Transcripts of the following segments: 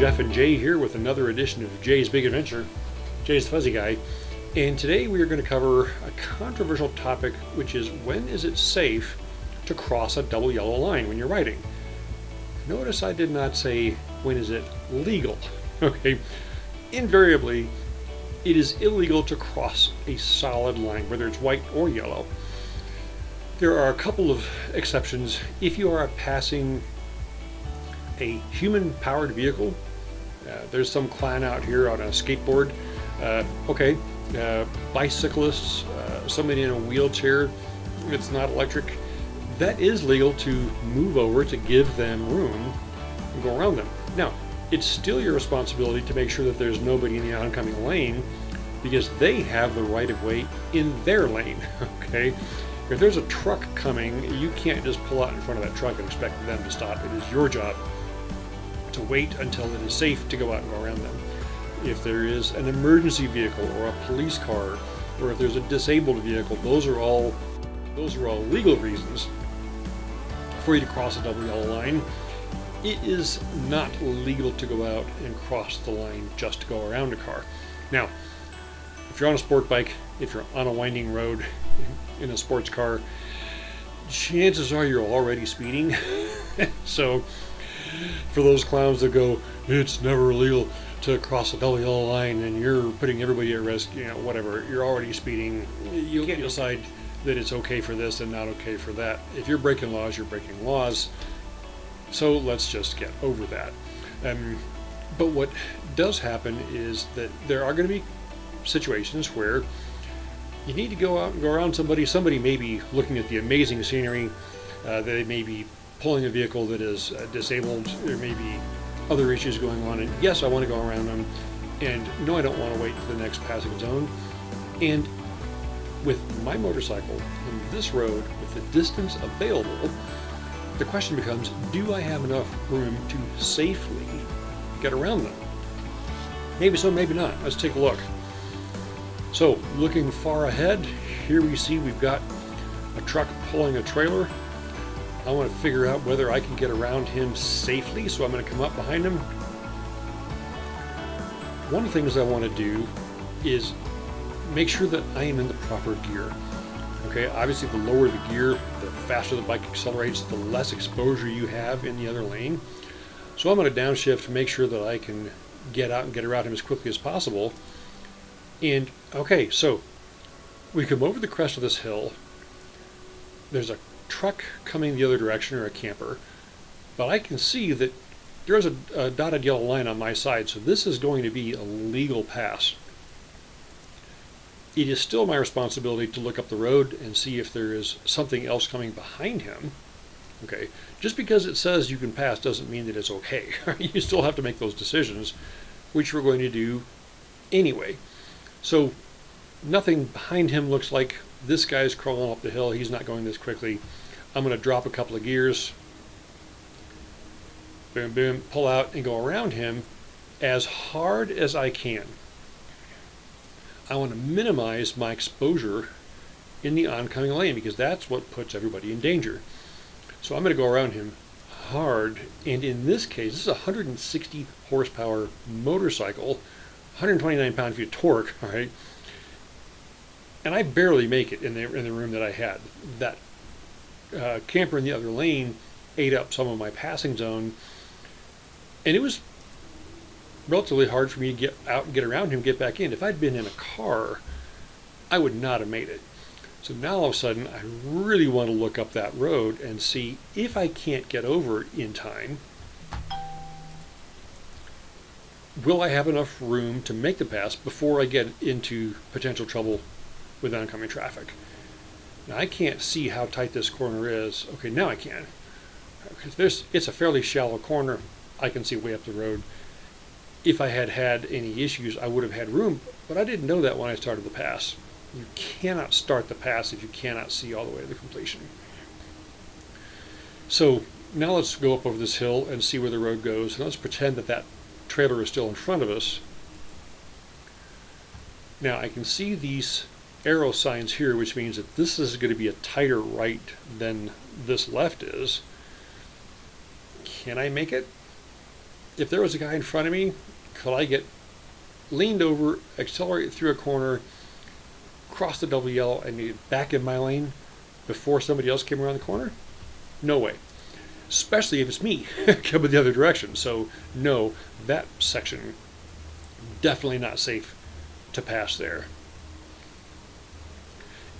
Jeff and Jay here with another edition of Jay's Big Adventure. Jay's the Fuzzy Guy. And today we are going to cover a controversial topic, which is when is it safe to cross a double yellow line when you're riding? Notice I did not say when is it legal. Okay, invariably it is illegal to cross a solid line, whether it's white or yellow. There are a couple of exceptions. If you are passing a human-powered vehicle, there's some clown out here on a skateboard. Bicyclists, somebody in a wheelchair that's not electric, that is legal to move over to give them room and go around them. Now, it's still your responsibility to make sure that there's nobody in the oncoming lane because they have the right of way in their lane, okay? If there's a truck coming, you can't just pull out in front of that truck and expect them to stop. It is your job to wait until it is safe to go out and go around them. If there is an emergency vehicle or a police car, or if there's a disabled vehicle, those are all legal reasons for you to cross a double yellow line. It is not legal to go out and cross the line just to go around a car. Now, if you're on a sport bike, if you're on a winding road in a sports car, chances are you're already speeding. So for those clowns that go, it's never legal to cross a double yellow line and you're putting everybody at risk, whatever, you're already speeding. You can't decide that it's okay for this and not okay for that. If you're breaking laws, you're breaking laws. So let's just get over that. But what does happen is that there are going to be situations where you need to go out and go around somebody. Somebody may be looking at the amazing scenery. They may be pulling a vehicle that is disabled. There may be other issues going on, and yes, I want to go around them, and no, I don't want to wait for the next passing zone. And with my motorcycle on this road, with the distance available, the question becomes, do I have enough room to safely get around them? Maybe so, maybe not. Let's take a look. So, looking far ahead, here we see we've got a truck pulling a trailer. I want to figure out whether I can get around him safely, so I'm going to come up behind him. One of the things I want to do is make sure that I am in the proper gear. Okay, obviously the lower the gear, the faster the bike accelerates, the less exposure you have in the other lane. So I'm going to downshift to make sure that I can get out and get around him as quickly as possible. And okay, so we come over the crest of this hill. There's a truck coming the other direction, or a camper, but I can see that there's a dotted yellow line on my side, so this is going to be a legal pass. It is still my responsibility to look up the road and see if there is something else coming behind him. Okay, just because it says you can pass doesn't mean that it's okay. You still have to make those decisions, which we're going to do anyway. So nothing behind him looks like this guy's crawling up the hill. He's not going this quickly. I'm going to drop a couple of gears, boom, boom, pull out and go around him as hard as I can. I want to minimize my exposure in the oncoming lane because that's what puts everybody in danger. So I'm going to go around him hard, and in this case, this is a 160 horsepower motorcycle, 129 pound-feet of torque, all right? And I barely make it in the room that I had. That camper in the other lane ate up some of my passing zone, and it was relatively hard for me to get out and get around him, get back in. If I'd been in a car, I would not have made it. So now all of a sudden, I really want to look up that road and see if I can't get over in time. Will I have enough room to make the pass before I get into potential trouble with oncoming traffic? Now I can't see how tight this corner is. Okay, now I can. It's a fairly shallow corner. I can see way up the road. If I had had any issues, I would have had room, but I didn't know that when I started the pass. You cannot start the pass if you cannot see all the way to the completion. So now let's go up over this hill and see where the road goes. And let's pretend that that trailer is still in front of us. Now I can see these arrow signs here, which means that this is going to be a tighter right than this left is. Can I make it? if there was a guy in front of me, could I get leaned over, accelerate through a corner, cross the double yellow, and get back in my lane before somebody else came around the corner? No way. Especially if it's me coming the other direction. So no, that section definitely not safe to pass there.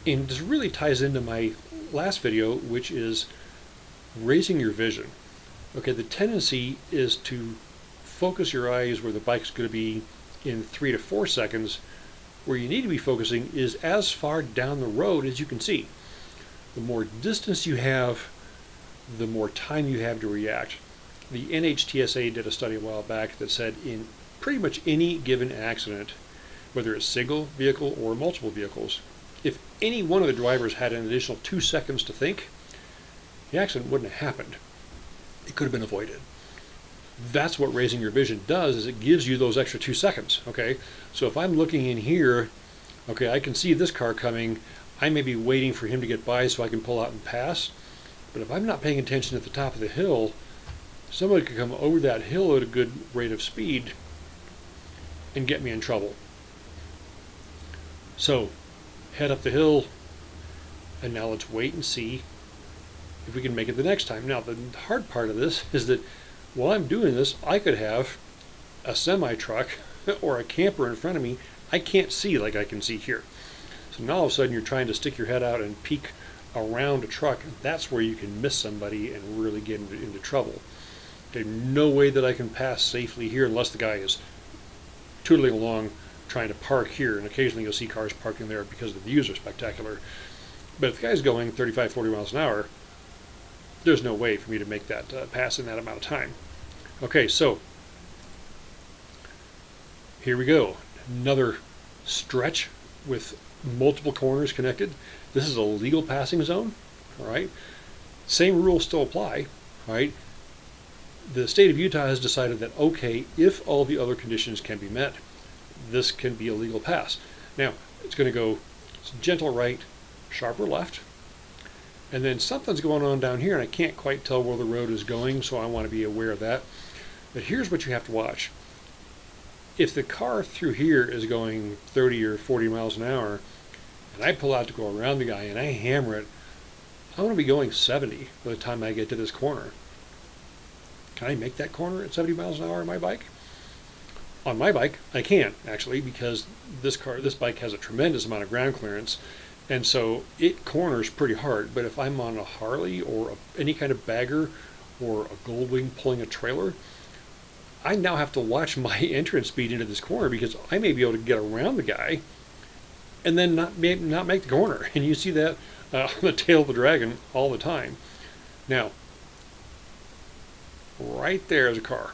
And this really ties into my last video, which is raising your vision. Okay, the tendency is to focus your eyes where the bike's going to be in 3 to 4 seconds. Where you need to be focusing is as far down the road as you can see. The more distance you have, the more time you have to react. The NHTSA did a study a while back that said in pretty much any given accident, whether it's single vehicle or multiple vehicles, if any one of the drivers had an additional 2 seconds to think, the accident wouldn't have happened. It could have been avoided. That's what raising your vision does, is it gives you those extra 2 seconds, okay? So if I'm looking in here, okay, I can see this car coming. I may be waiting for him to get by so I can pull out and pass. But if I'm not paying attention at the top of the hill, somebody could come over that hill at a good rate of speed and get me in trouble. So head up the hill, and now let's wait and see if we can make it the next time. Now the hard part of this is that while I'm doing this, I could have a semi-truck or a camper in front of me. I can't see like I can see here. So now all of a sudden you're trying to stick your head out and peek around a truck. That's where you can miss somebody and really get into trouble. There's no way that I can pass safely here unless the guy is tootling along trying to park here, and occasionally you'll see cars parking there because the views are spectacular. But if the guy's going 35, 40 miles an hour, there's no way for me to make that pass in that amount of time. Okay, so here we go. Another stretch with multiple corners connected. This is a legal passing zone, all right? Same rules still apply, all right? The state of Utah has decided that, okay, if all the other conditions can be met, this can be a legal pass. Now, it's going to go gentle right, sharper left, and then something's going on down here, and I can't quite tell where the road is going, so I want to be aware of that. But here's what you have to watch. If the car through here is going 30 or 40 miles an hour, and I pull out to go around the guy and I hammer it, I want to be going 70 by the time I get to this corner. Can I make that corner at 70 miles an hour on my bike? On my bike, I can't, actually, because this bike has a tremendous amount of ground clearance, and so it corners pretty hard. But if I'm on a Harley or any kind of bagger or a Goldwing pulling a trailer, I now have to watch my entrance speed into this corner because I may be able to get around the guy and then not make the corner. And you see that on the tail of the dragon all the time. Now, right there is a car.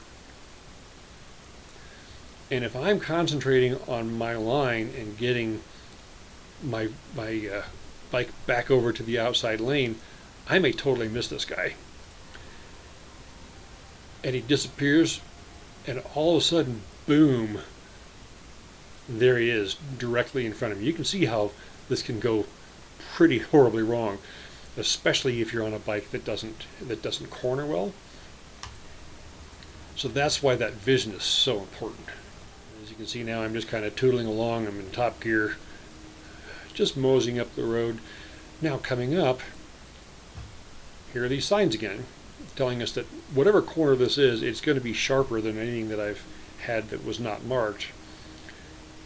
And if I'm concentrating on my line and getting my bike back over to the outside lane, I may totally miss this guy. And he disappears, and all of a sudden, boom, there he is, directly in front of me. You can see how this can go pretty horribly wrong, especially if you're on a bike that doesn't corner well. So that's why that vision is so important. As you can see now, I'm just kind of tootling along. I'm in top gear, just moseying up the road. Now coming up, here are these signs again, telling us that whatever corner this is, it's going to be sharper than anything that I've had that was not marked.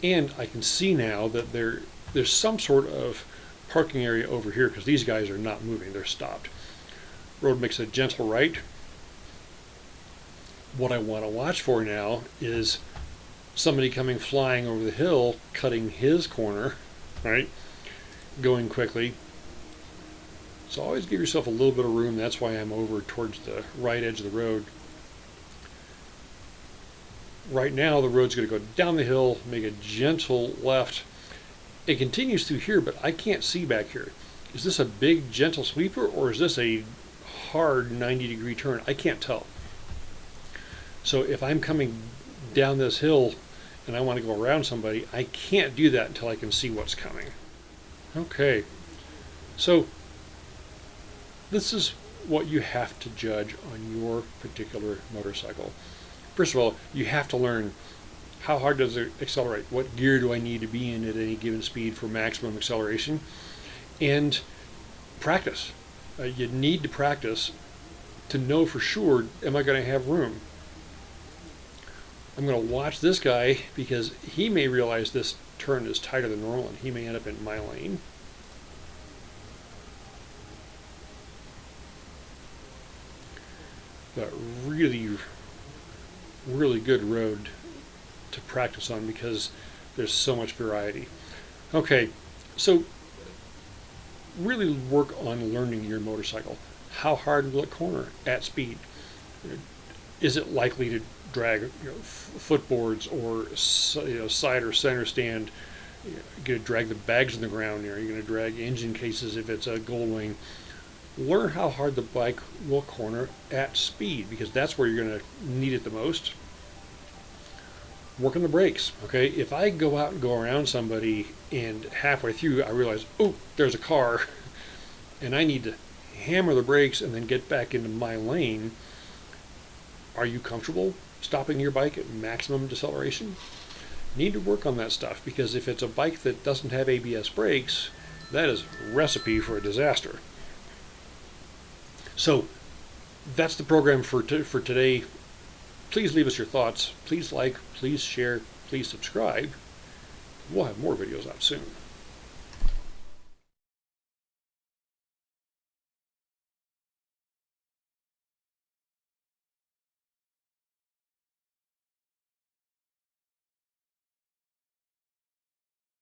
And I can see now that there's some sort of parking area over here because these guys are not moving, they're stopped. Road makes a gentle right. What I want to watch for now is somebody coming flying over the hill, cutting his corner, right? Going quickly. So always give yourself a little bit of room. That's why I'm over towards the right edge of the road. Right now the road's going to go down the hill, make a gentle left. It continues through here, but I can't see back here. Is this a big gentle sweeper or is this a hard 90-degree turn? I can't tell. So if I'm coming down this hill and I want to go around somebody, I can't do that until I can see what's coming. Okay, so this is what you have to judge on your particular motorcycle. First of all, you have to learn how hard does it accelerate? What gear do I need to be in at any given speed for maximum acceleration? And practice. You need to practice to know for sure, am I going to have room? I'm going to watch this guy because he may realize this turn is tighter than normal and he may end up in my lane. But really, really good road to practice on because there's so much variety. Okay, so really work on learning your motorcycle. How hard will it corner at speed? Is it likely to drag footboards or side or center stand? You're going to drag the bags in the ground there. You're going to drag engine cases if it's a Goldwing. Learn how hard the bike will corner at speed because that's where you're going to need it the most. Work on the brakes. Okay, if I go out and go around somebody and halfway through I realize, oh, there's a car, and I need to hammer the brakes and then get back into my lane, are you comfortable stopping your bike at maximum deceleration? Need to work on that stuff because if it's a bike that doesn't have ABS brakes, that is a recipe for a disaster. So that's the program for today. Please leave us your thoughts. Please like, please share, please subscribe. We'll have more videos out soon.